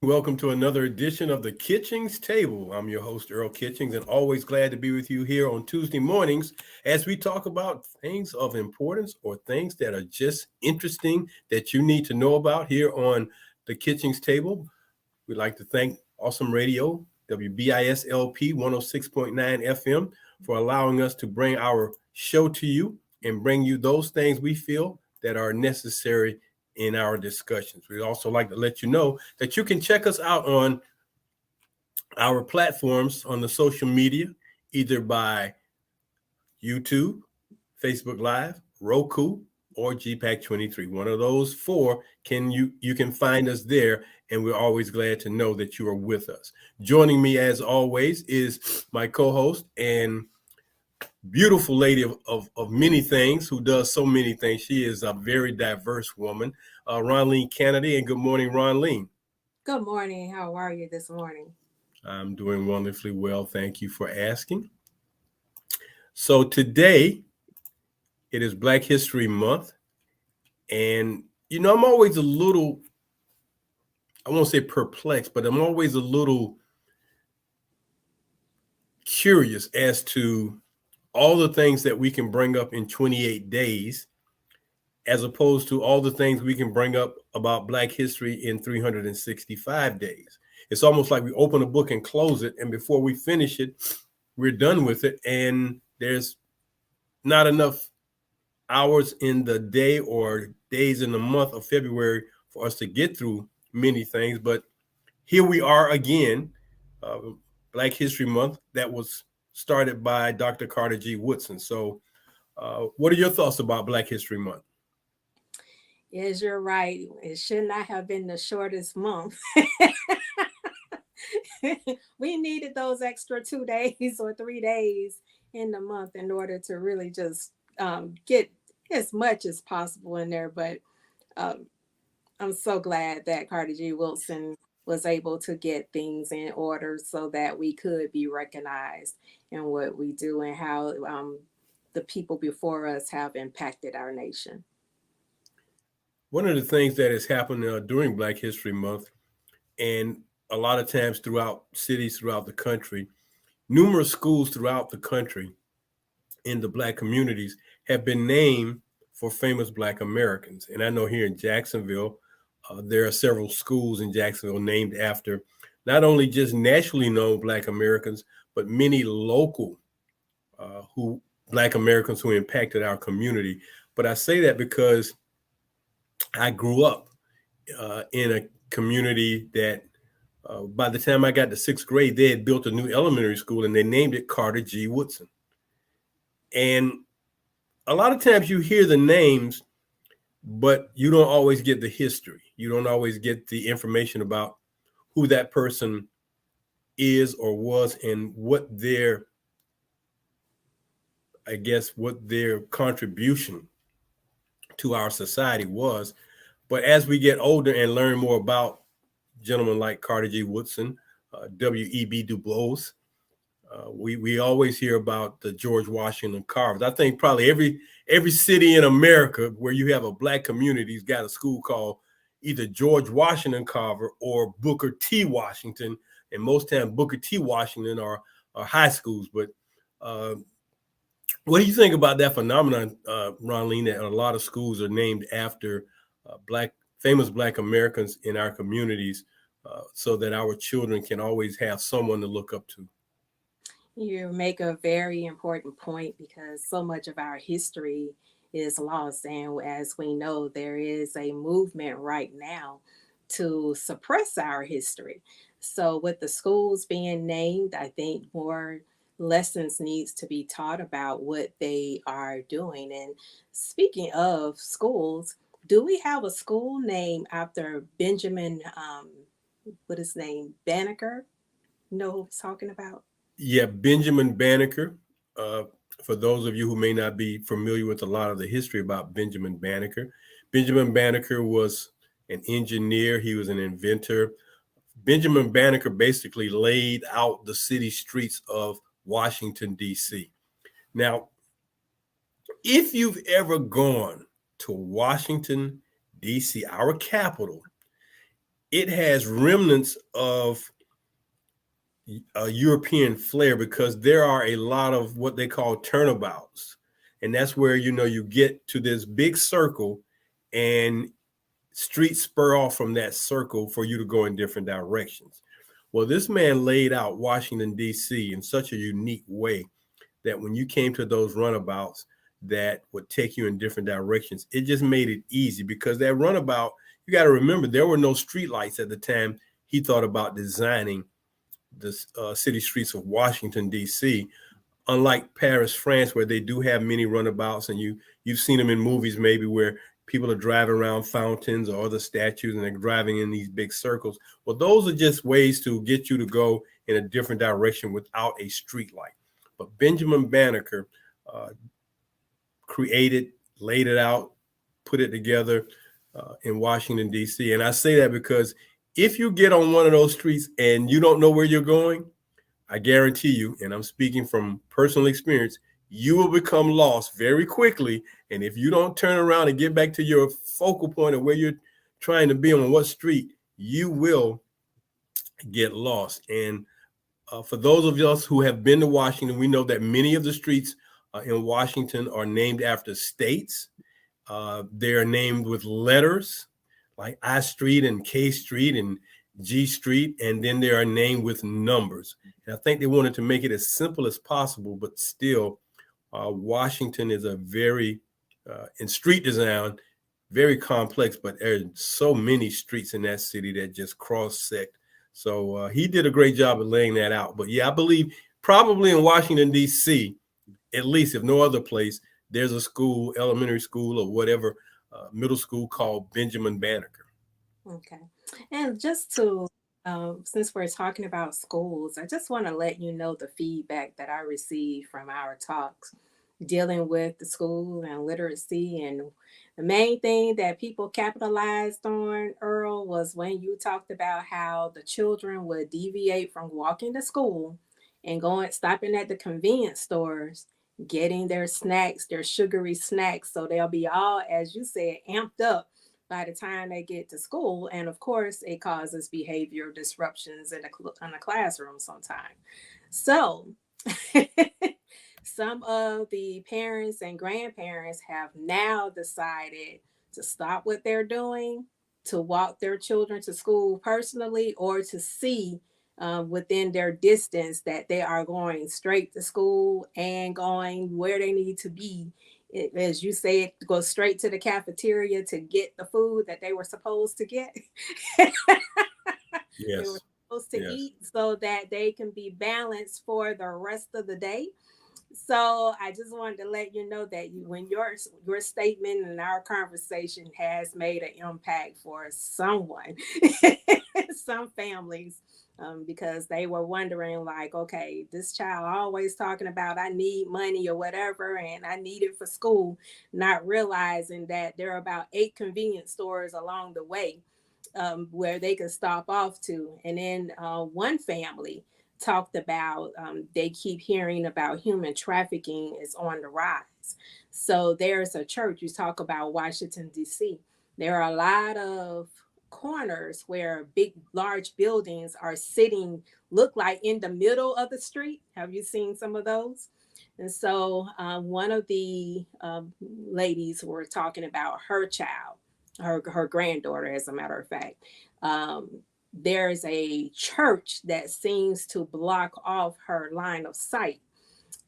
Welcome to another edition of the Kitchings Table. I'm your host, Earl Kitchings, and always glad to be with you here on Tuesday mornings as we talk about things of importance or things that are just interesting that you need to know about here on the Kitchings Table. We'd like to thank Awesome Radio, WBISLP 106.9 FM, for allowing us to bring our show to you and bring you those things we feel that are necessary in our discussions. We'd also like to let you know that you can check us out on our platforms on the social media, either by YouTube, Facebook Live, Roku, or GPAC 23. One of those four you can find us there, and we're always glad to know that you are with us. Joining me as always is my co-host and beautiful lady of many things who does so many things. She is a very diverse woman, Ronline Cannady. And good morning, Ronline. Good morning. How are you this morning? I'm doing wonderfully well. Thank you for asking. So today it is Black History Month. And, I'm always a little, I won't say perplexed, but I'm always a little curious as to all the things that we can bring up in 28 days, as opposed to all the things we can bring up about Black history in 365 days. It's almost like we open a book and close it, and before we finish it, we're done with it. And there's not enough hours in the day or days in the month of February for us to get through many things. But here we are again, uh, Black History Month, that was started by Dr. Carter G. Woodson. So, what are your thoughts about Black History Month? Yes, you're right. It should not have been the shortest month. We needed those extra 2 days or 3 days in the month in order to really just get as much as possible in there. But um, I'm so glad that Carter G. Wilson was able to get things in order so that we could be recognized in what we do and how the people before us have impacted our nation. One of the things that has happened during Black History Month, and a lot of times throughout cities throughout the country, numerous schools throughout the country in the Black communities have been named for famous Black Americans. And I know here in Jacksonville, there are several schools in Jacksonville named after not only just nationally known Black Americans, but many local who Black Americans who impacted our community. But I say that because I grew up in a community that by the time I got to sixth grade, they had built a new elementary school and they named it Carter G. Woodson. And a lot of times you hear the names, but you don't always get the history. You don't always get the information about who that person is or was and what their, I guess, what their contribution to our society was. But as we get older and learn more about gentlemen like Carter G. Woodson, W.E.B. Du Bois, we always hear about the George Washington carvers. I think probably every city in America where you have a Black community's got a school called either George Washington Carver or Booker T. Washington, and most times Booker T. Washington are high schools. But uh, what do you think about that phenomenon, Ronline, that a lot of schools are named after famous Black Americans in our communities, so that our children can always have someone to look up to? You make a very important point because so much of our history is lost. And as we know, there is a movement right now to suppress our history. So with the schools being named, I think more lessons needs to be taught about what they are doing. And speaking of schools, do we have a school named after Benjamin, what is his name, Banneker? You know who I'm talking about? Yeah, Benjamin Banneker. Uh, for those of you who may not be familiar with a lot of the history about Benjamin Banneker was an engineer. He was an inventor. Benjamin Banneker basically laid out the city streets of Washington, D.C. Now, if you've ever gone to Washington, D.C., our capital, it has remnants of a European flair because there are a lot of what they call turnabouts. And that's where, you get to this big circle and streets spur off from that circle for you to go in different directions. Well, this man laid out Washington, D.C. in such a unique way that when you came to those runabouts that would take you in different directions, it just made it easy because that runabout, you got to remember, there were no street lights at the time he thought about designing the city streets of Washington, D.C. Unlike Paris, France, where they do have many runabouts, and you've seen them in movies maybe where people are driving around fountains or other statues and they're driving in these big circles. Well, those are just ways to get you to go in a different direction without a street light. But Benjamin Banneker uh, created, laid it out, put it together in Washington, D.C. And I say that because if you get on one of those streets and you don't know where you're going, I guarantee you, and I'm speaking from personal experience, you will become lost very quickly. And if you don't turn around and get back to your focal point of where you're trying to be on what street, you will get lost. And for those of us who have been to Washington, we know that many of the streets in Washington are named after states. They are named with letters like I Street and K Street and G Street, and then they are named with numbers. And I think they wanted to make it as simple as possible, but still, Washington is a very, in street design, very complex, but there are so many streets in that city that just cross sect. So he did a great job of laying that out. But yeah, I believe probably in Washington, D.C., at least if no other place, there's a school, elementary school or whatever, middle school called Benjamin Banneker. Okay. And just to, since we're talking about schools, I just want to let you know the feedback that I received from our talks dealing with the school and literacy. And the main thing that people capitalized on, Earl, was when you talked about how the children would deviate from walking to school and going, stopping at the convenience stores, getting their snacks, their sugary snacks. So they'll be all, as you said, amped up by the time they get to school. And of course, it causes behavior disruptions in the classroom sometimes. So, some of the parents and grandparents have now decided to stop what they're doing, to walk their children to school personally, or to see within their distance that they are going straight to school and going where they need to be. As you said, go straight to the cafeteria to get the food that they were supposed to get. They were Yes, supposed to yes. eat so that they can be balanced for the rest of the day. So I just wanted to let you know that when your statement and our conversation has made an impact for someone, some families, because they were wondering like, okay, this child always talking about I need money or whatever, and I need it for school, not realizing that there are about 8 convenience stores along the way where they could stop off to. And then one family talked about they keep hearing about human trafficking is on the rise. So there's a church, you talk about Washington, D.C. There are a lot of corners where big, large buildings are sitting, look like in the middle of the street. Have you seen some of those? And so one of the ladies were talking about her child, her granddaughter, as a matter of fact. There's a church that seems to block off her line of sight.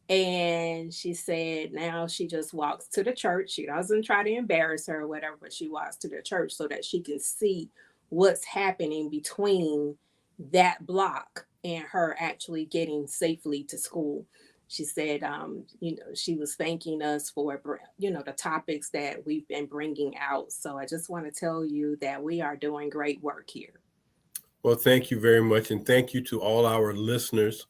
And she said now she just walks to the church. She doesn't try to embarrass her or whatever, but she walks to the church so that she can see what's happening between that block and her actually getting safely to school. She said, she was thanking us for, the topics that we've been bringing out. So I just want to tell you that we are doing great work here. Well, thank you very much. And thank you to all our listeners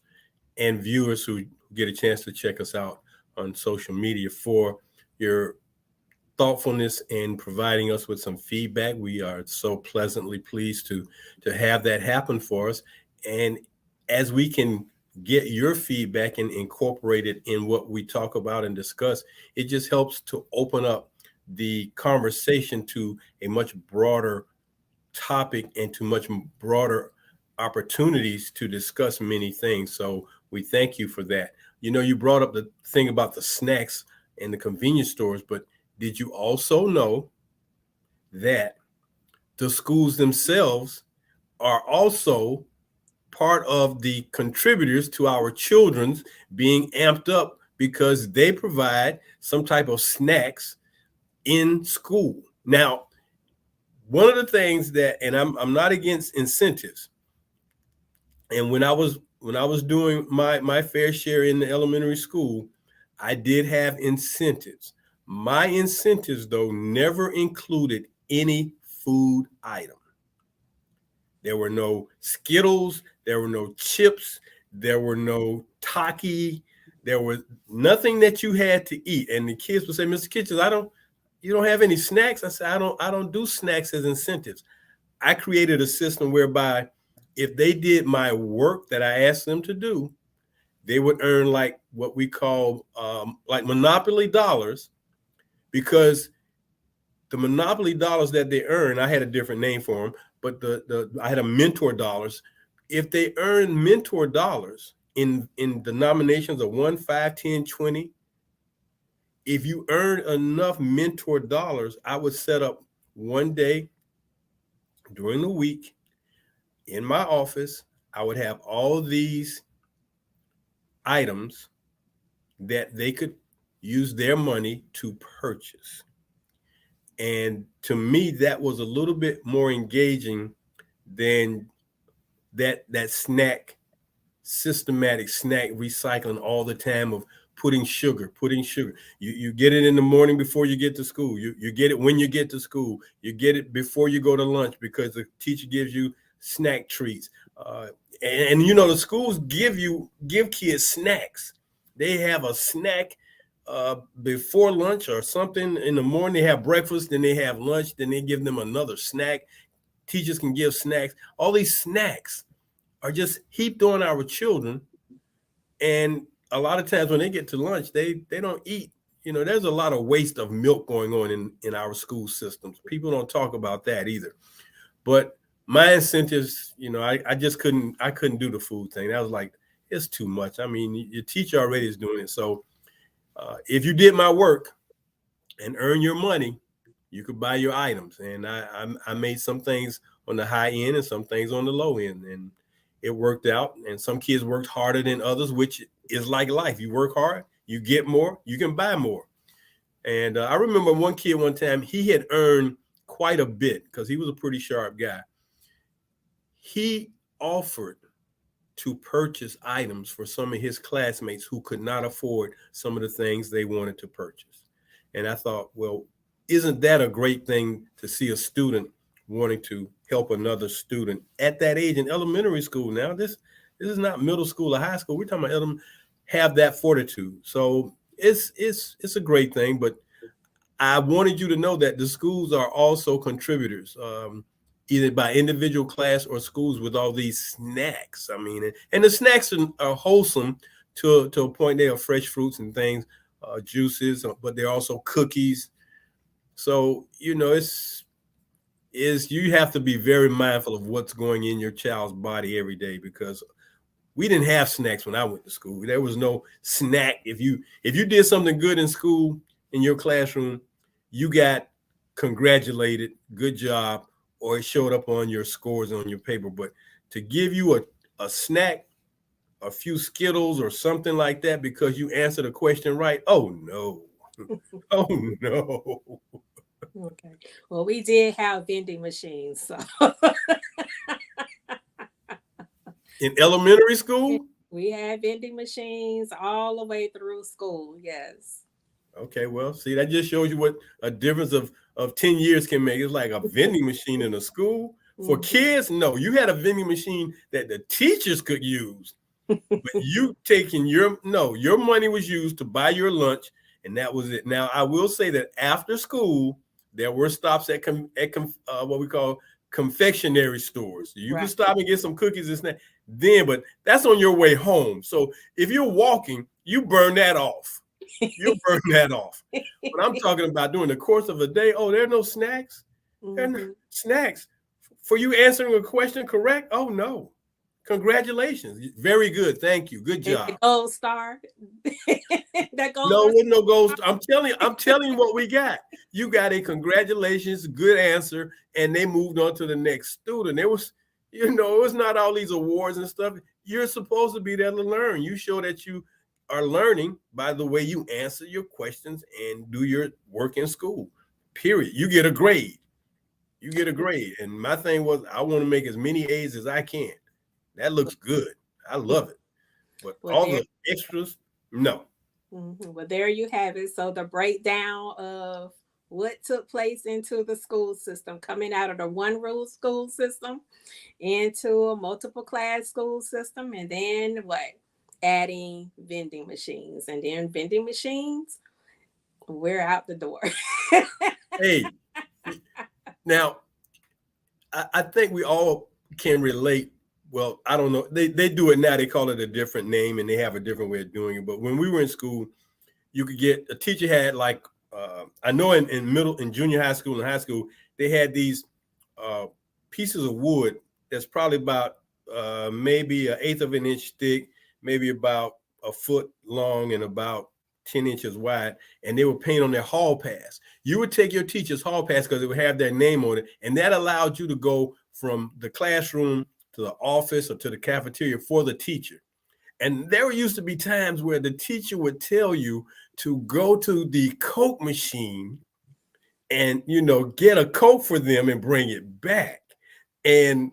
and viewers who get a chance to check us out on social media for your thoughtfulness in providing us with some feedback. We are so pleasantly pleased to have that happen for us. And as we can get your feedback and incorporate it in what we talk about and discuss, it just helps to open up the conversation to a much broader topic and to much broader opportunities to discuss many things. So we thank you for that. You brought up the thing about the snacks and the convenience stores, but did you also know that the schools themselves are also part of the contributors to our children's being amped up because they provide some type of snacks in school? Now, one of the things that, and I'm not against incentives, and when I was doing my fair share in the elementary school, I did have incentives. My incentives, though, never included any food item. There were no Skittles, there were no chips, there were no Taki, there was nothing that you had to eat. And the kids would say, "Mr. Kitchens, you don't have any snacks?" I said, I don't do snacks as incentives. I created a system whereby if they did my work that I asked them to do, they would earn like what we call like Monopoly dollars, because the Monopoly dollars that they earn, I had a different name for them, but I had a mentor dollars. If they earn mentor dollars in denominations of 1, 5, 10, 20, if you earn enough mentor dollars, I would set up one day during the week in my office. I would have all these items that they could use their money to purchase. And to me, that was a little bit more engaging than that snack, systematic snack recycling all the time of putting sugar. You get it in the morning before you get to school. You get it when you get to school. You get it before you go to lunch because the teacher gives you snack treats. And the schools give kids snacks. They have a snack before lunch or something in the morning. They have breakfast, then they have lunch, then they give them another snack. Teachers can give snacks. All these snacks are just heaped on our children. And a lot of times when they get to lunch, they don't eat. There's a lot of waste of milk going on in our school systems. People don't talk about that either. But my incentives, I just couldn't do the food thing. That was like, it's too much. I mean, your teacher already is doing it. So if you did my work and earn your money, you could buy your items. And I made some things on the high end and some things on the low end. And it worked out. And some kids worked harder than others, which is like life. You work hard, you get more, you can buy more. And I remember one kid one time, he had earned quite a bit because he was a pretty sharp guy. He offered to purchase items for some of his classmates who could not afford some of the things they wanted to purchase. And I thought, well, isn't that a great thing to see a student wanting to help another student at that age in elementary school? Now, this is not middle school or high school. We're talking about them have that fortitude. So it's a great thing. But I wanted you to know that the schools are also contributors, either by individual class or schools with all these snacks. I mean, and the snacks are wholesome to a point. They are fresh fruits and things, juices, but they're also cookies. So, you have to be very mindful of what's going in your child's body every day, because we didn't have snacks when I went to school. There was no snack. If you did something good in school, in your classroom, you got congratulated, good job, or it showed up on your scores on your paper. But to give you a snack, a few Skittles or something like that because you answered a question right, oh no. Oh no. Okay. Well, we did have vending machines, so In elementary school? we had vending machines all the way through school. Yes. Okay, well, see, that just shows you what a difference of 10 years can make. It's like a vending machine in a school. For kids, no, you had a vending machine that the teachers could use. But you taking your money was used to buy your lunch, and that was it. Now, I will say that after school, there were stops at what we call confectionery stores. You can stop and get some cookies and snacks then, but that's on your way home. So if you're walking, you burn that off. You'll burn that off. But I'm talking about during the course of a day. Oh, there are no snacks. There are no snacks For you answering a question correct? Oh no. Congratulations. Very good. Thank you. Good And the job. gold star that goes No, on. with no ghost. I'm telling you what we got. You got a congratulations, good answer, and they moved on to the next student. It was, it was not all these awards and stuff. You're supposed to be there to learn. You show that you are learning by the way you answer your questions and do your work in school. Period. You get a grade. You get a grade. And my thing was I want to make as many A's as I can. That looks good. I love it. But Well, all there, the extras, no. well, there you have it. So the breakdown of what took place into the school system, coming out of the one rule school system into a multiple class school system, and then what? Adding vending machines, and then vending machines, we're out the door. Hey, now I think we all can relate. Well, I don't know. They do it now. They call it a different name and they have a different way of doing it. But when we were in school, you could get a teacher had like I know in junior high school and high school they had these uh, pieces of wood that's probably about maybe an eighth of an inch thick, maybe about a foot long and about 10 inches wide, and they would paint on their hall pass. You would take your teacher's hall pass because it would have their name on it, and that allowed you to go from the classroom to the office or to the cafeteria for the teacher. And there used to be times where the teacher would tell you to go to the Coke machine and, get a Coke for them and bring it back. And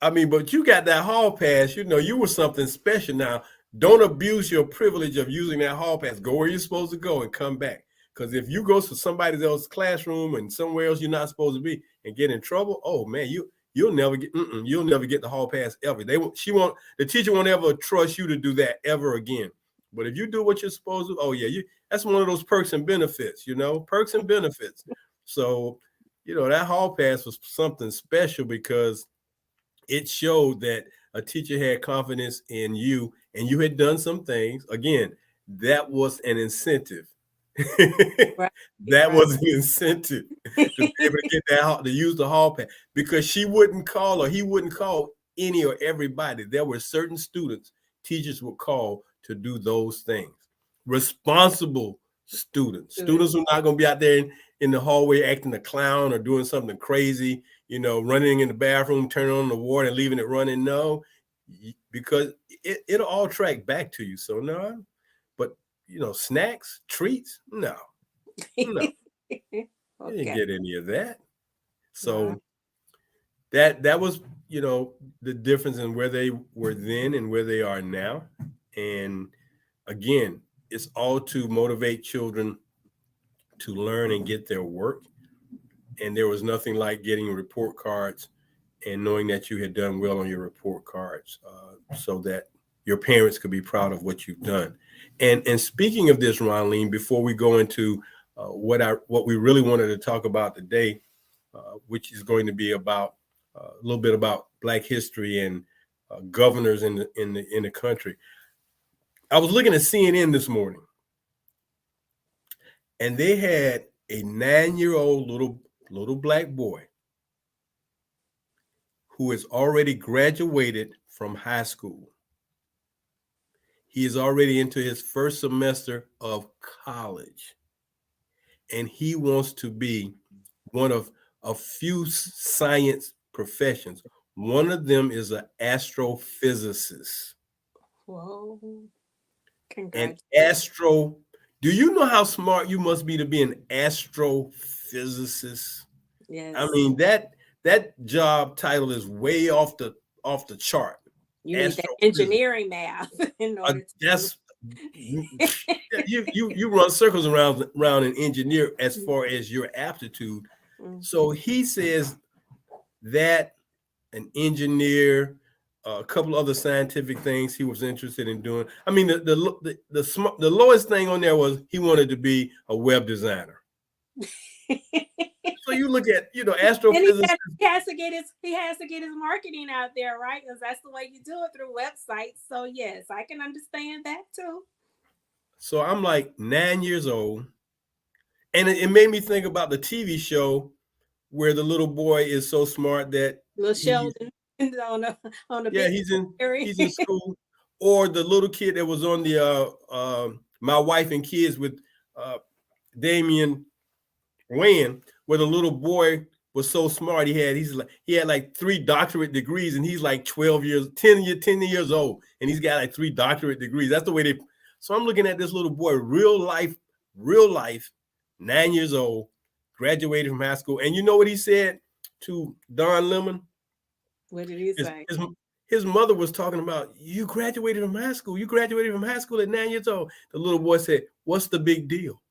I mean, but you got that hall pass, you were something special. Now, don't abuse your privilege of using that hall pass. Go where you're supposed to go and come back. Because if you go to somebody else's classroom and somewhere else you're not supposed to be and get in trouble, oh man, you'll never get the hall pass ever. The teacher won't ever trust you to do that ever again. But if you do what you're supposed to, oh yeah, that's one of those perks and benefits, perks and benefits. So, that hall pass was something special because it showed that a teacher had confidence in you and you had done some things. Again, that was an incentive. Right, That right. was an incentive to be able to get to use the hall pass because she wouldn't call or he wouldn't call any or everybody. There were certain students teachers would call to do those things. Responsible students, Student. students who are not going to be out there in the hallway acting a clown or doing something crazy, running in the bathroom, turning on the water and leaving it running. No, because it'll all track back to you. So no, but snacks, treats, no, no, you didn't Okay. get any of that. Uh, So that was, the difference in where they were then and where they are now. And again, it's all to motivate children to learn and get their work. And there was nothing like getting report cards and knowing that you had done well on your report cards, so that your parents could be proud of what you've done. And speaking of this, Ronline, before we go into what we really wanted to talk about today, which is going to be about a little bit about Black history and governors in the country. I was looking at CNN this morning, and they had a 9-year-old little Black boy who has already graduated from high school. He is already into his first semester of college, and he wants to be one of a few science professions. One of them is an astrophysicist. whoa. An Congratulations. astro, do you know how smart you must be to be an astrophysicist? I Yes. mean that job title is way off the chart. You need that Astrophysicist. engineering math in order to do That's you run circles around an engineer as far as your aptitude. So Mhm. he says that an engineer, a couple other scientific things he was interested in doing. I mean, the lowest thing on there was he wanted to be a web designer. So you look at And astrophysicists. he has to get his marketing out there, right? Because that's the way you do it through websites. So yes, I can understand that too. So I'm like 9 years old, and it made me think about the TV show where the little boy is so smart that Little he's Sheldon on the yeah, big area. he's in school, or the little kid that was on the My Wife and Kids with uh Damian Wayne, where the little boy was so smart, he had like 3 doctorate degrees, and he's like 10 years old, and he's got like 3 doctorate degrees. That's the way they. So I'm looking at this little boy, real life, 9 years old, graduated from high school, and you know what he said to Don Lemon? What did he His say? his his mother was talking about, you graduated from high school. You graduated from high school at 9 years old. The little boy said, "What's the big deal?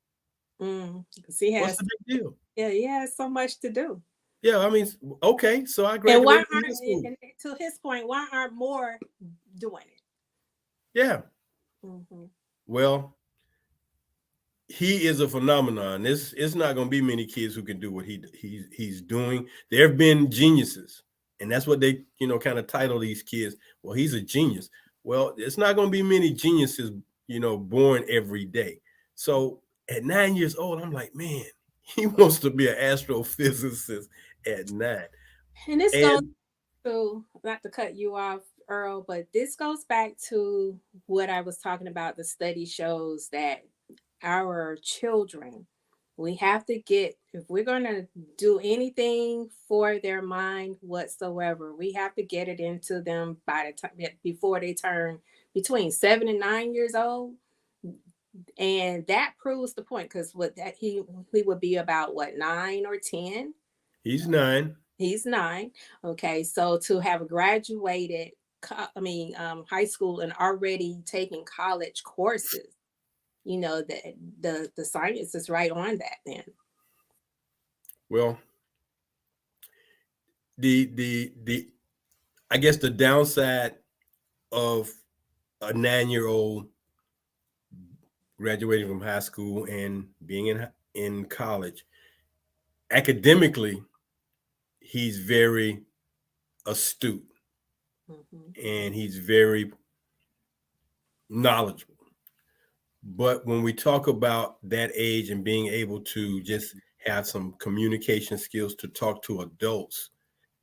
Because he What's has, the big deal?" yeah, he has so much to do. Yeah, I mean, okay, so I And why graduated from high aren't, school. and to his point, why aren't more doing it? Yeah. Hmm. Well, he is a phenomenon. It's not going to be many kids who can do what he's doing. There have been geniuses, and that's what they kind of title these kids. Well, he's a genius. Well, it's not going to be many geniuses born every day. So at 9 years old, I'm like, man, he wants to be an astrophysicist at 9. And this goes And to, not to cut you off, Earl, but this goes back to what I was talking about. The study shows that our children, we have to get, if we're going to do anything for their mind whatsoever, we have to get it into them by the time before they turn between 7 and 9 years old. And that proves the point, because what that he would be about, what, 9 or 10. he's 9. He's 9. Okay, so to have graduated, high school, and already taking college courses, the science is right on that. Then Well, the I guess the downside of a 9-year-old graduating from high school and being in college, academically, he's very astute hmm and he's very knowledgeable. But when we talk about that age and being able to just have some communication skills to talk to adults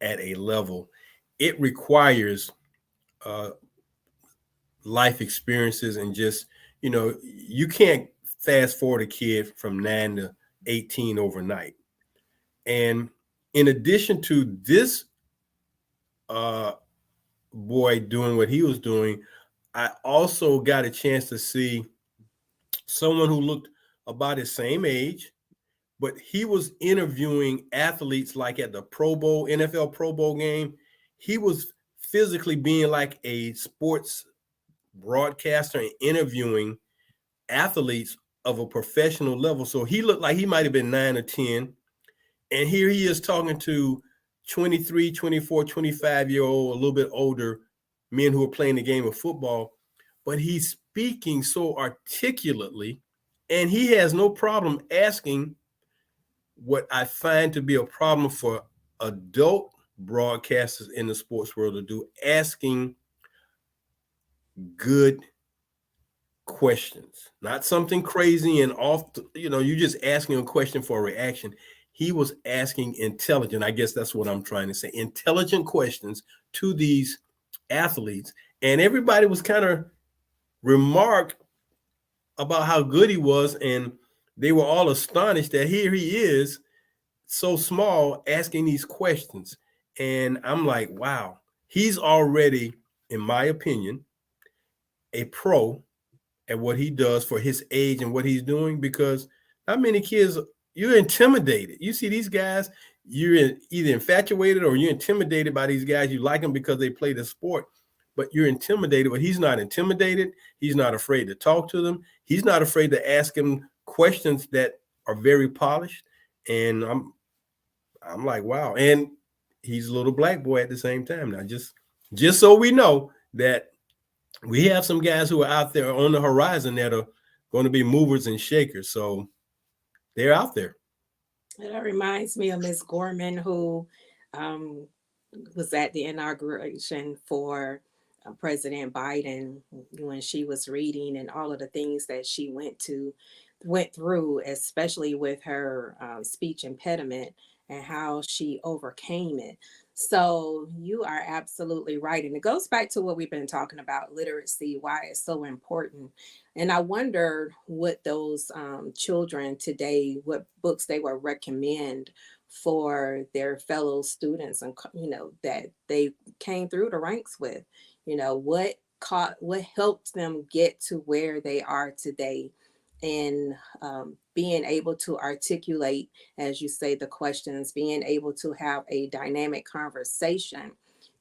at a level, it requires uh, life experiences, and just you can't fast forward a kid from 9 to 18 overnight. And in addition to this uh, boy doing what he was doing, I also got a chance to see someone who looked about his same age, but he was interviewing athletes like at the Pro Bowl, NFL Pro Bowl game. He was physically being like a sports broadcaster and interviewing athletes of a professional level. So he looked like he might have been 9 or 10. And here he is talking to 23, 24, 25-year old, a little bit older men who are playing the game of football. But he's speaking so articulately, and he has no problem asking what I find to be a problem for adult broadcasters in the sports world to do, asking good questions, not something crazy and off. You just asking a question for a reaction. He was asking intelligent. I guess that's what I'm trying to say. Intelligent questions to these athletes, and everybody was kind of remarked about how good he was, and they were all astonished that here he is, so small, asking these questions. And I'm like, wow, he's already, in my opinion, a pro at what he does for his age and what he's doing, because not many kids, you're intimidated. You see these guys, you're either infatuated or you're intimidated by these guys. You like them because they play the sport, but you're intimidated. But he's not intimidated. He's not afraid to talk to them. He's not afraid to ask him questions that are very polished. And I'm like, wow. And he's a little black boy at the same time. Now, just so we know that we have some guys who are out there on the horizon that are going to be movers and shakers. So they're out there. that reminds me of Miss Gorman, who um, was at the inauguration for President Biden, when she was reading, and all of the things that she went through, especially with her speech impediment. and how she overcame it. So you are absolutely right. And it goes back to what we've been talking about, literacy, why it's so important. And I wonder what those children today, what books they would recommend for their fellow students, and that they came through the ranks with. What helped them get to where they are today, and being able to articulate, as you say, the questions, being able to have a dynamic conversation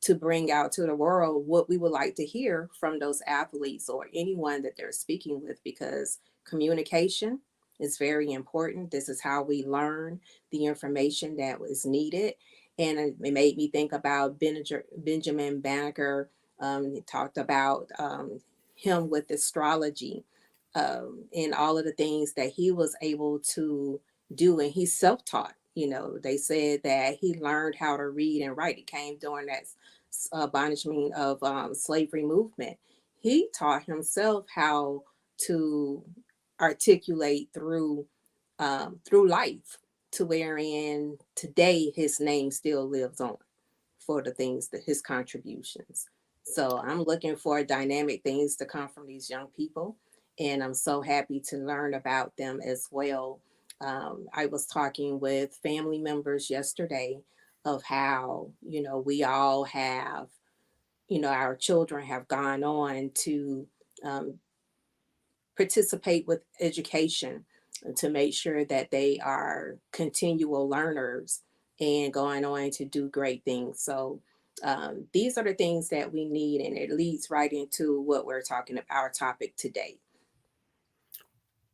to bring out to the world what we would like to hear from those athletes or anyone that they're speaking with, because communication is very important. This is how we learn the information that was needed. And it made me think about Benjamin Banneker. He talked about him with astrology, and all of the things that he was able to do. And he's self taught. They said that he learned how to read and write. It came during that banishment of slavery movement. He taught himself how to articulate through life, to wherein today his name still lives on for the things that his contributions. So I'm looking for dynamic things to come from these young people, and I'm so happy to learn about them as well. I was talking with family members yesterday of how, we all have, our children have gone on to um, participate with education to make sure that they are continual learners and going on to do great things. So these are the things that we need, and it leads right into what we're talking about, our topic today.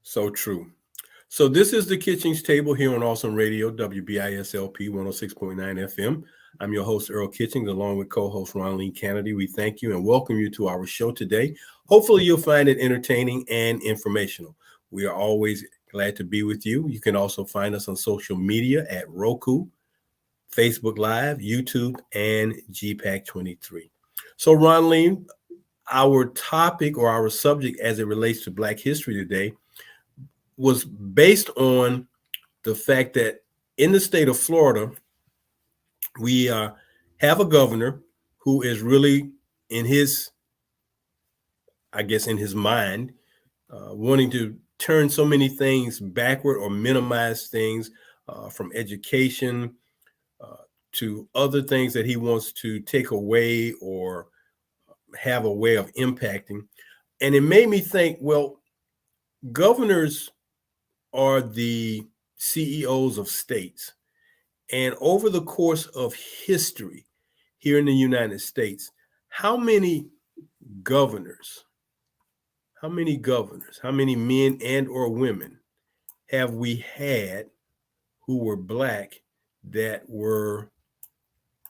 So true. So this is the Kitchings Table here on Awesome Radio, WBISLP 106.9 FM. I'm your host, Earl Kitchings, along with co-host Ronline Cannady. We thank you and welcome you to our show today. Hopefully you'll find it entertaining and informational. We are always glad to be with you. You can also find us on social media at Roku, Facebook Live, YouTube, and GPAC23. So Ronline, our topic or our subject as it relates to Black history today was based on the fact that in the state of Florida, we have a governor who is really in his, I guess, in his mind, wanting to turn so many things backward or minimize things from education uh, to other things that he wants to take away or have a way of impacting. And it made me think, well, governors are the CEOs of states. And over the course of history here in the United States, how many governors, how many men and or women have we had who were Black that were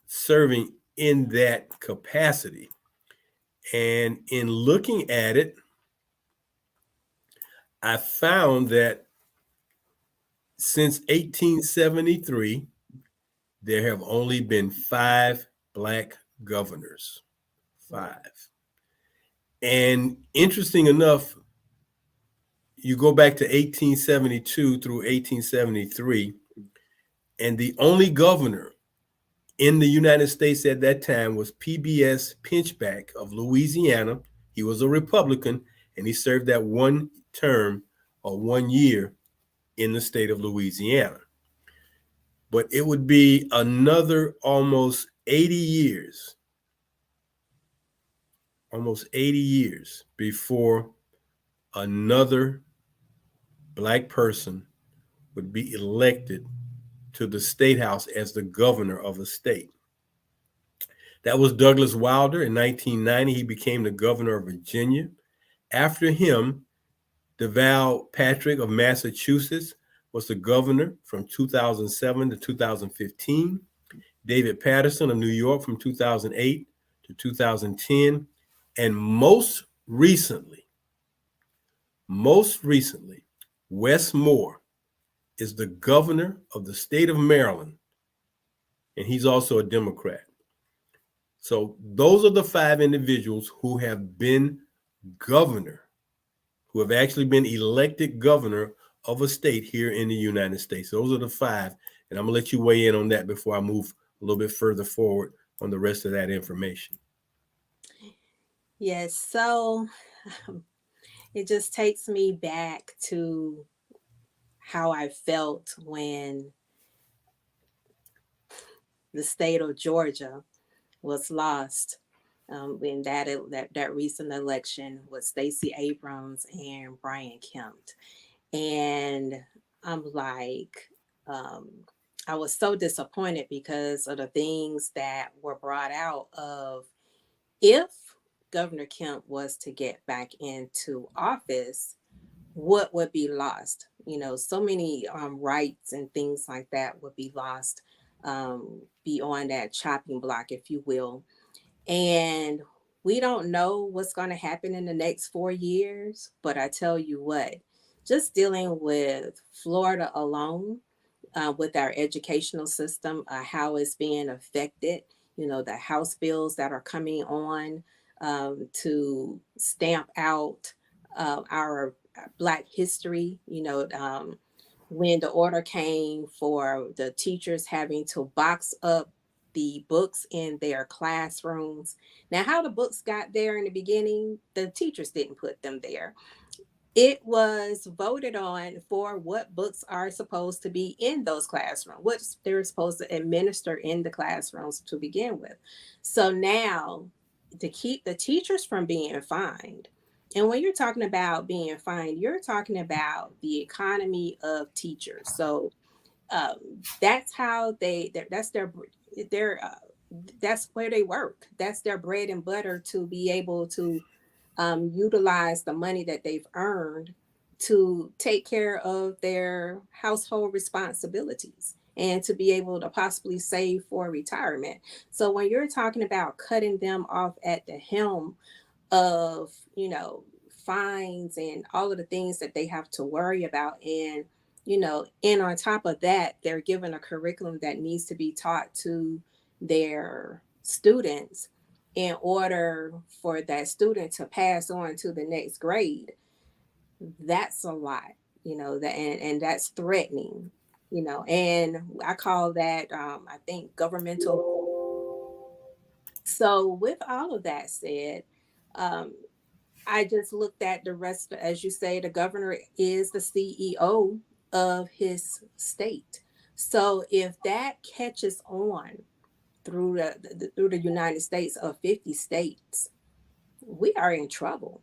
serving in that capacity? And in looking at it, I found that since 1873, there have only been 5 Black governors. 5. And interesting enough, you go back to 1872 through 1873, and the only governor in the United States at that time was PBS Pinchback of Louisiana. He was a Republican, and he served that one term or 1 year in the state of Louisiana. But it would be another almost 80 years before another Black person would be elected to the state house as the governor of a state. That was Douglas Wilder. In 1990, he became the governor of Virginia. After him, DeVal Patrick of Massachusetts was the governor from 2007 to 2015. David Paterson of New York from 2008 to 2010. And most recently, Wes Moore is the governor of the state of Maryland, and he's also a Democrat. So those are the 5 individuals who have been governor, who have actually been elected governor of a state here in the United States. Those are the 5. And I'm going to let you weigh in on that before I move a little bit further forward on the rest of that information. Yes, so it just takes me back to how I felt when the state of Georgia was lost in that recent election with Stacey Abrams and Brian Kemp. And I'm like, um, I was so disappointed because of the things that were brought out of if Governor Kemp was to get back into office, what would be lost? So many rights and things like that would be lost, be on that chopping block, if you will. And we don't know what's going to happen in the next 4 years, but I tell you what, just dealing with Florida alone, with our educational system, how it's being affected, the House bills that are coming on to stamp out our Black history, when the order came for the teachers having to box up the books in their classrooms. Now, how the books got there in the beginning, the teachers didn't put them there. It was voted on for what books are supposed to be in those classrooms, what they're supposed to administer in the classrooms to begin with. So now, to keep the teachers from being fined, and when you're talking about being fined, you're talking about the economy of teachers. So um, that's how that's their that's where they work. That's their bread and butter to be able to utilize the money that they've earned to take care of their household responsibilities and to be able to possibly save for retirement. So when you're talking about cutting them off at the helm of, fines and all of the things that they have to worry about, and on top of that, they're given a curriculum that needs to be taught to their students in order for that student to pass on to the next grade. That's a lot, that and that's threatening, and I call that I think governmental. So with all of that said, um, I just looked at the rest. As you say, the governor is the CEO of his state. So if that catches on through the United States of 50 states, we are in trouble.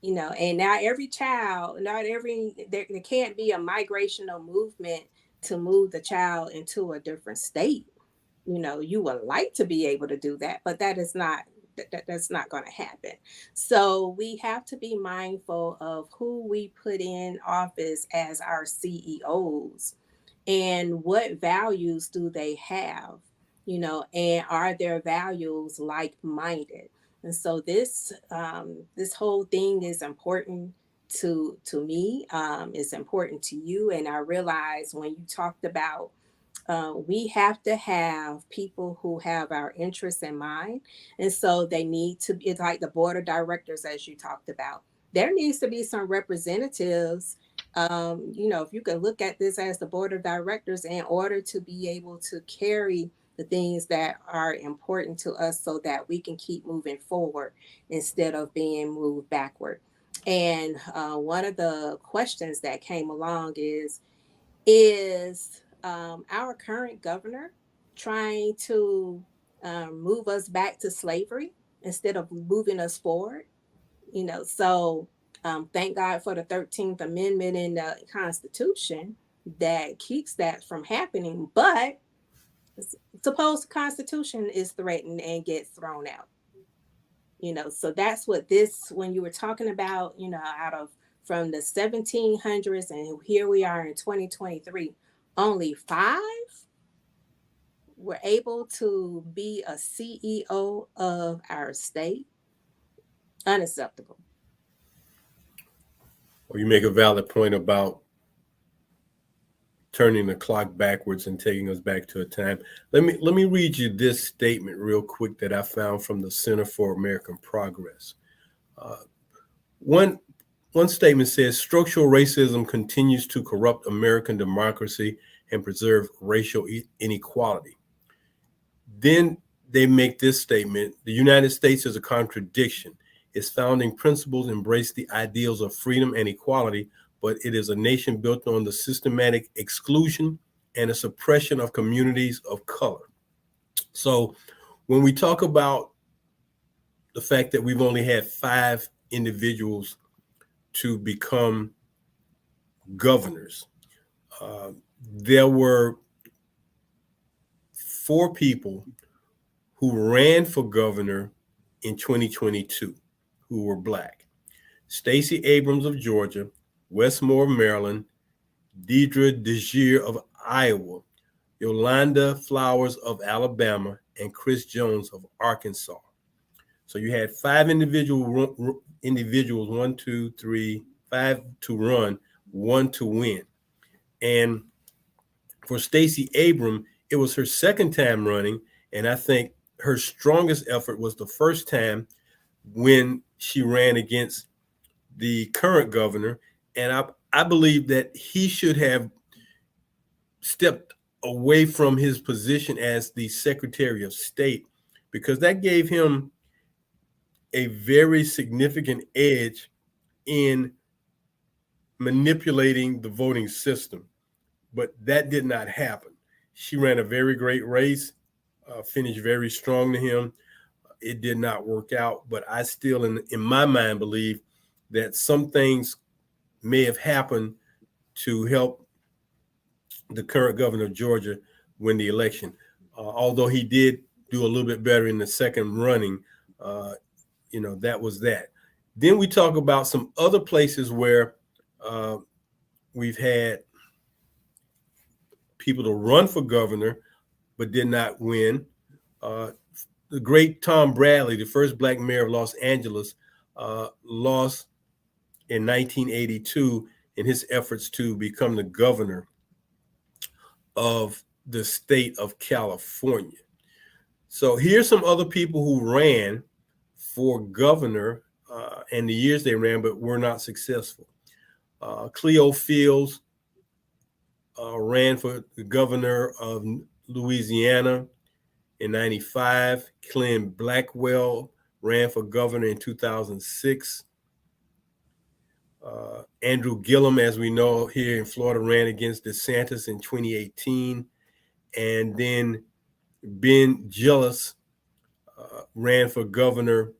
And not every child, not every there can't be a migrational movement to move the child into a different state. You would like to be able to do that, but that's not going to happen. So we have to be mindful of who we put in office as our CEOs and what values do they have, and are their values like-minded. And so this whole thing is important to me. It's important to you. And I realize when you talked about we have to have people who have our interests in mind. And so they need to, it's like the board of directors, as you talked about. There needs to be some representatives. If you could look at this as the board of directors in order to be able to carry the things that are important to us so that we can keep moving forward instead of being moved backward. And one of the questions that came along is our current governor trying to move us back to slavery instead of moving us forward? So thank God for the 13th Amendment in the Constitution that keeps that from happening. But suppose the Constitution is threatened and gets thrown out. So that's what this, when you were talking about, out of from the 1700s and here we are in 2023, only 5 were able to be a CEO of our state. Unacceptable. Well, you make a valid point about turning the clock backwards and taking us back to a time. Let me read you this statement real quick that I found from the Center for American Progress. Uh, one one statement says structural racism continues to corrupt American democracy and preserve racial inequality. Then they make this statement: the United States is a contradiction. Its founding principles embrace the ideals of freedom and equality, but it is a nation built on the systematic exclusion and the suppression of communities of color. So when we talk about the fact that we've only had 5 individuals to become governors, uh, there were 4 people who ran for governor in 2022 who were Black: Stacey Abrams of Georgia, Wes Moore of Maryland, Deidre DeJear of Iowa, Yolanda Flowers of Alabama, and Chris Jones of Arkansas. So you had 5 individuals, one, two, three, 5 to run, 1 to win. And for Stacey Abrams, it was her second time running, and I think her strongest effort was the first time when she ran against the current governor. And I believe that he should have stepped away from his position as the Secretary of State, because that gave him a very significant edge in manipulating the voting system. But that did not happen. She ran a very great race, finished very strong to him. It did not work out, but I still, in my mind, believe that some things may have happened to help the current governor of Georgia win the election. Although he did do a little bit better in the second running, that was that. Then we talk about some other places where we've had people to run for governor but did not win. The great Tom Bradley, the first Black mayor of Los Angeles, lost in 1982 in his efforts to become the governor of the state of California. So here's some other people who ran for governor and the years they ran, but were not successful. Cleo Fields ran for the governor of Louisiana in 95. Clem Blackwell ran for governor in 2006. Andrew Gillum, as we know here in Florida, ran against DeSantis in 2018. And then Ben Gillis ran for governor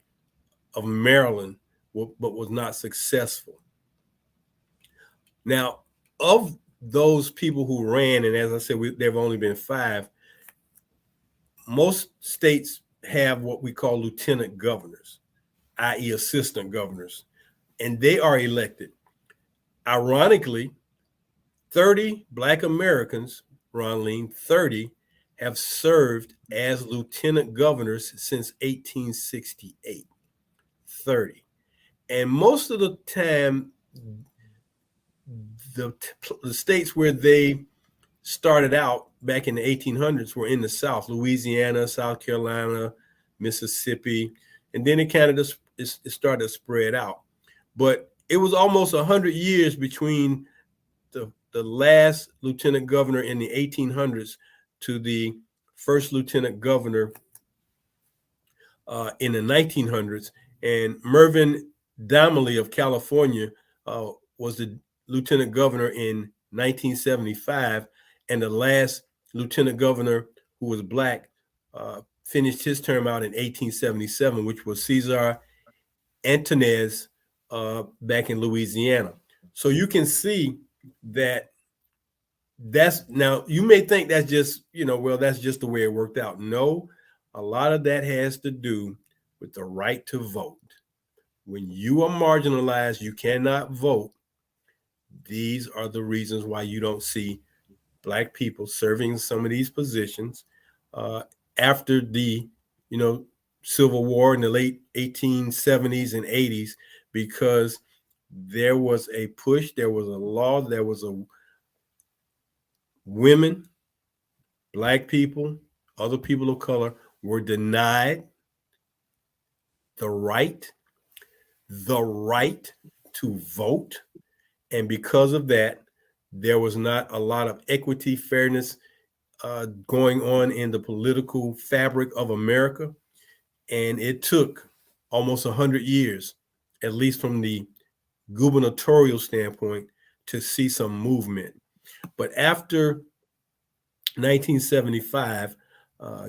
of Maryland, but was not successful. Now, of those people who ran, and as I said, there have only been 5, most states have what we call lieutenant governors, i.e. assistant governors, and they are elected. Ironically, 30 Black Americans, Ronline, 30 have served as lieutenant governors since 1868. 30. And most of the time, the states where they started out back in the 1800s were in the South: Louisiana, South Carolina, Mississippi, and then it kind of it started to spread out. But it was almost 100 years between the last lieutenant governor in the 1800s to the first lieutenant governor in the 1900s. And Mervyn Donnelly of California was the lieutenant governor in 1975, and the last lieutenant governor who was Black finished his term out in 1877, which was Cesar Antunez back in Louisiana. So you can see that's now, you may think that's just, well, that's just the way it worked out. No, a lot of that has to do with the right to vote. When you are marginalized, you cannot vote. These are the reasons why you don't see Black people serving some of these positions after the, Civil War in the late 1870s and 80s, because there was a push, there was a law, there was a women, Black people, other people of color were denied the right to vote. And because of that, There was not a lot of equity, fairness going on in the political fabric of America. And it took almost 100 years, at least from the gubernatorial standpoint, to see some movement. But after 1975,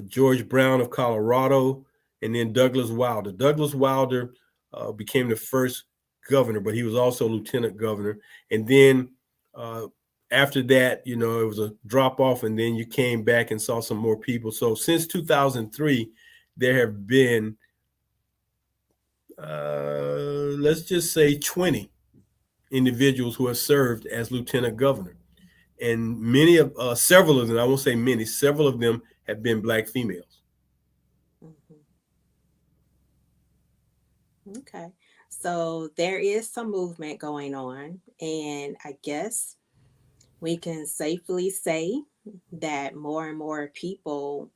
George Brown of Colorado, and then Douglas Wilder. Douglas Wilder became the first governor, but he was also lieutenant governor. And then uh, after that, it was a drop off, and then you came back and saw some more people. So since 2003, there have been, let's just say, 20 individuals who have served as lieutenant governor. And several of them, I won't say many, several of them have been Black females. Mhm. Okay. So there is some movement going on, and I guess we can safely say that more and more people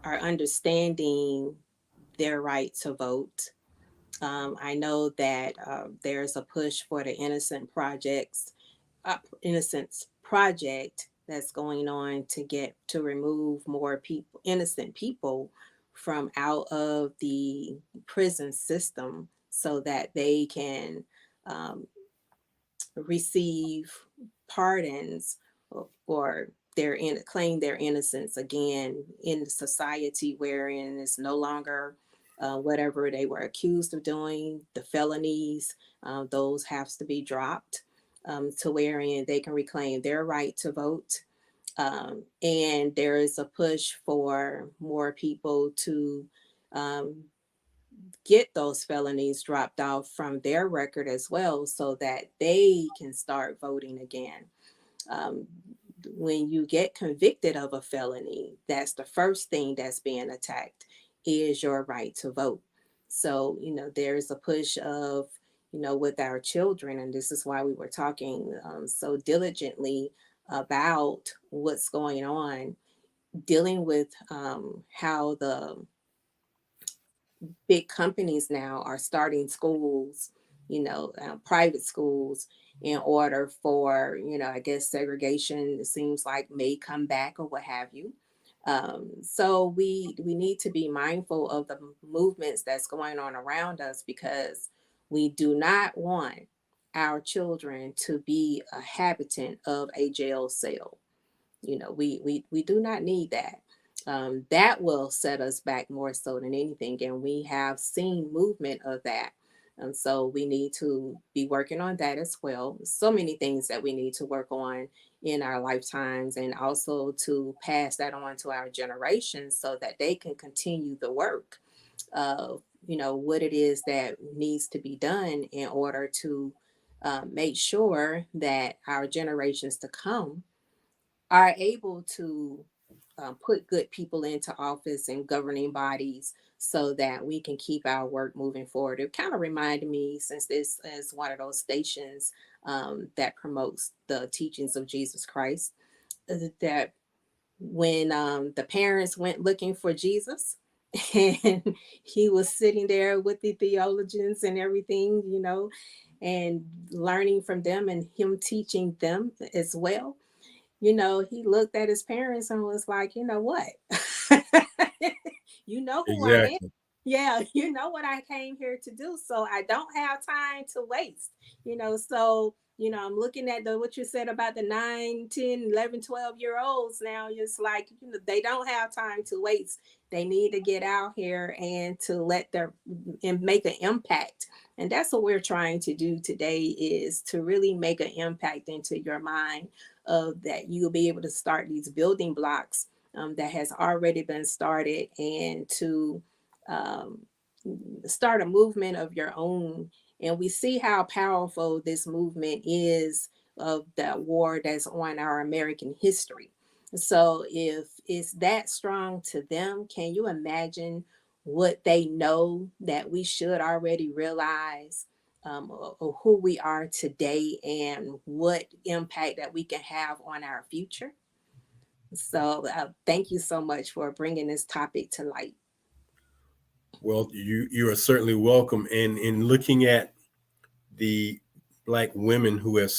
are understanding their right to vote. I know that there's a push for the Innocence Project that's going on to get to remove more people, innocent people, from out of the prison system so that they can um, receive pardons or claim their innocence again in society, wherein it's no longer whatever they were accused of doing, the felonies, those have to be dropped, to wherein they can reclaim their right to vote. And there is a push for more people to um, get those felonies dropped off from their record as well so that they can start voting again. Um, when you get convicted of a felony, that's the first thing that's being attacked is your right to vote. So, there's a push of, with our children, and this is why we were talking so diligently about what's going on, dealing with how the big companies now are starting schools, private schools, in order for, I guess segregation, it seems like, may come back or what have you. So we need to be mindful of the movements that's going on around us, because we do not want our children to be a habitant of a jail cell. We do not need that. That will set us back more so than anything, and we have seen movement of that. And so we need to be working on that as well. So many things that we need to work on in our lifetimes, and also to pass that on to our generations so that they can continue the work of, what it is that needs to be done in order to make sure that our generations to come are able to put good people into office and governing bodies so that we can keep our work moving forward. It kind of reminded me, since this is one of those stations that promotes the teachings of Jesus Christ, that when the parents went looking for Jesus, and he was sitting there with the theologians and everything, and learning from them and him teaching them as well. He looked at his parents and was like, you know what? You know who I am. Exactly. Yeah, you know what I came here to do. So I don't have time to waste. So, I'm looking at what you said about the 9, 10, 11, 12 year olds now. It's like, they don't have time to waste. They need to get out here and to and make an impact. And that's what we're trying to do today, is to really make an impact into your mind, of that you'll be able to start these building blocks that has already been started, and to um, start a movement of your own. And we see how powerful this movement is, of that war that's on our American history. So if it's that strong to them, can you imagine what they know that we should already realize, of who we are today and what impact that we can have on our future? So thank you so much for bringing this topic to light. Well, you are certainly welcome. And in looking at the Black women who have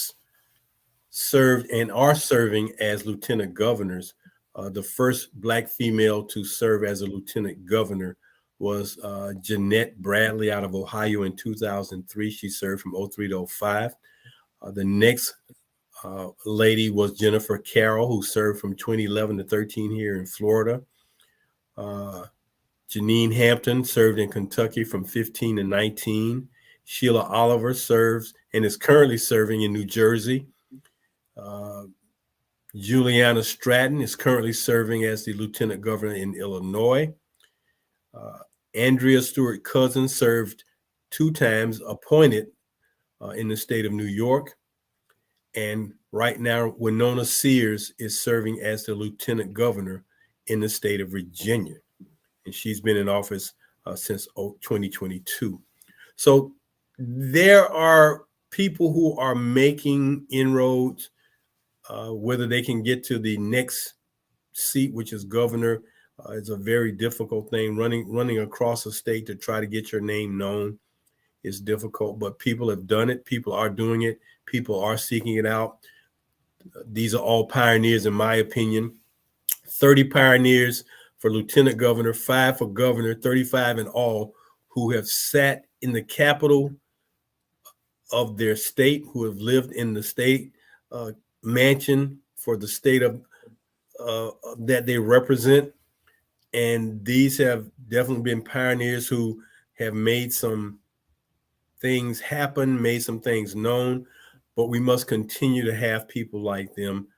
served and are serving as lieutenant governors. The first Black female to serve as a lieutenant governor was Jeanette Bradley out of Ohio in 2003. She served from '03 to '05. The next lady was Jennifer Carroll, who served from 2011 to 13 here in Florida. Uh, Janine Hampton served in Kentucky from 15 to 19. Sheila Oliver serves and is currently serving in New Jersey. Uh, Juliana Stratton is currently serving as the lieutenant governor in Illinois. Uh, Andrea Stewart Cousins served 2 times appointed in the state of New York. And right now, Winona Sears is serving as the lieutenant governor in the state of Virginia. And she's been in office since 2022. So there are people who are making inroads, whether they can get to the next seat, which is governor. It's a very difficult thing. Running across a state to try to get your name known is difficult, but people have done it. People are doing it. People are seeking it out. These are all pioneers, in my opinion. 30 pioneers for lieutenant governor, 5 for governor, 35 in all, who have sat in the capital of their state, who have lived in the state mansion for the state of that they represent. And these have definitely been pioneers who have made some things happen, made some things known. But we must continue to have people like them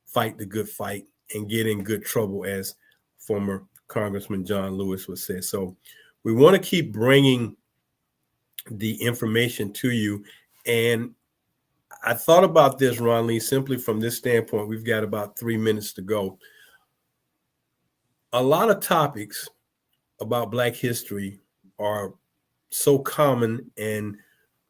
fight the good fight and get in good trouble, as former Congressman John Lewis would say. So we want to keep bringing the information to you. And I thought about this, Ronline, simply from this standpoint. We've got about 3 minutes to go. A lot of topics about Black history are so common and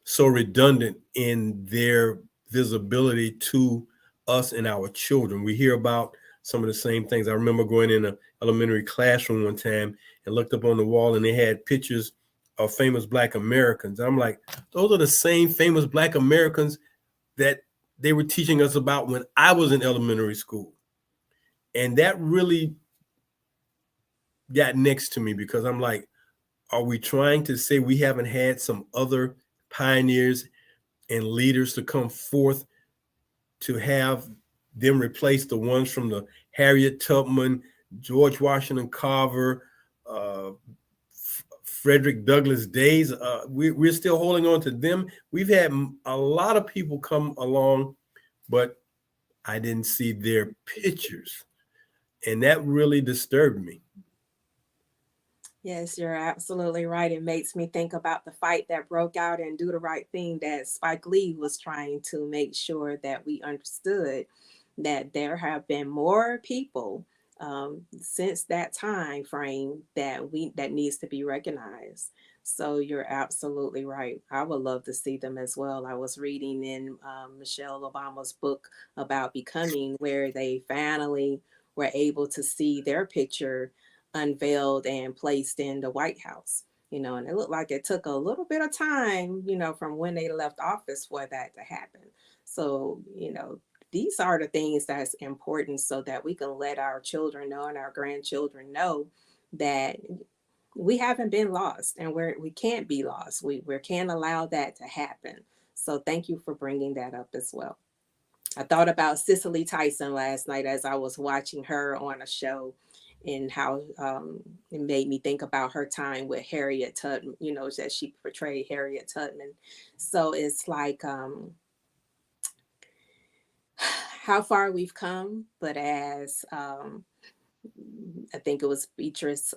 so redundant in their visibility to us and our children. We hear about some of the same things. I remember going in an elementary classroom one time and looked up on the wall, and they had pictures of famous Black Americans. I'm like, those are the same famous Black Americans that they were teaching us about when I was in elementary school. And that really got next to me, because I'm like, are we trying to say we haven't had some other pioneers and leaders to come forth to have them replace the ones from the Harriet Tubman, George Washington Carver, Frederick Douglass days? We're still holding on to them. We've had a lot of people come along, but I didn't see their pictures. And that really disturbed me. Yes, you're absolutely right. It makes me think about the fight that broke out in Do the Right Thing, that Spike Lee was trying to make sure that we understood that there have been more people since that time frame that needs to be recognized. So you're absolutely right. I would love to see them as well. I was reading in Michelle Obama's book about Becoming, where they finally were able to see their picture unveiled and placed in the White House. And it looked like it took a little bit of time, from when they left office for that to happen. So, these are the things that's important, so that we can let our children know and our grandchildren know that we haven't been lost, and we can't be lost. We can't allow that to happen. So thank you for bringing that up as well. I thought about Cicely Tyson last night as I was watching her on a show, and how it made me think about her time with Harriet Tubman, that she portrayed Harriet Tubman. So it's like how far we've come, but as I think it was Beatrice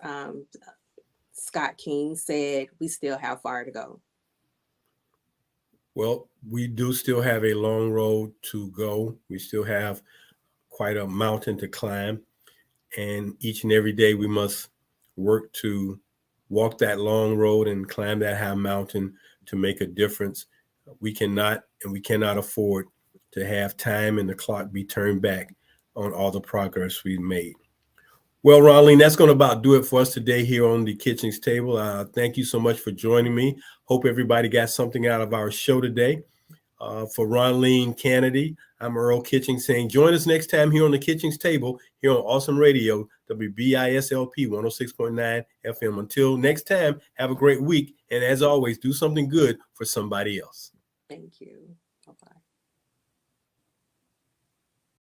Scott King said, we still have far to go. Well, we do still have a long road to go. We still have quite a mountain to climb. And each and every day we must work to walk that long road and climb that high mountain to make a difference. We cannot afford to have time and the clock be turned back on all the progress we've made. Well, Ronline, that's going to about do it for us today here on the Kitchings Table. Thank you so much for joining me. Hope everybody got something out of our show today. For Ronline, Cannady, I'm Earl Kitchings saying join us next time here on the Kitchings Table here on Awesome Radio, WBISLP 106.9 FM. Until next time, have a great week. And as always, do something good for somebody else. Thank you. Bye-bye.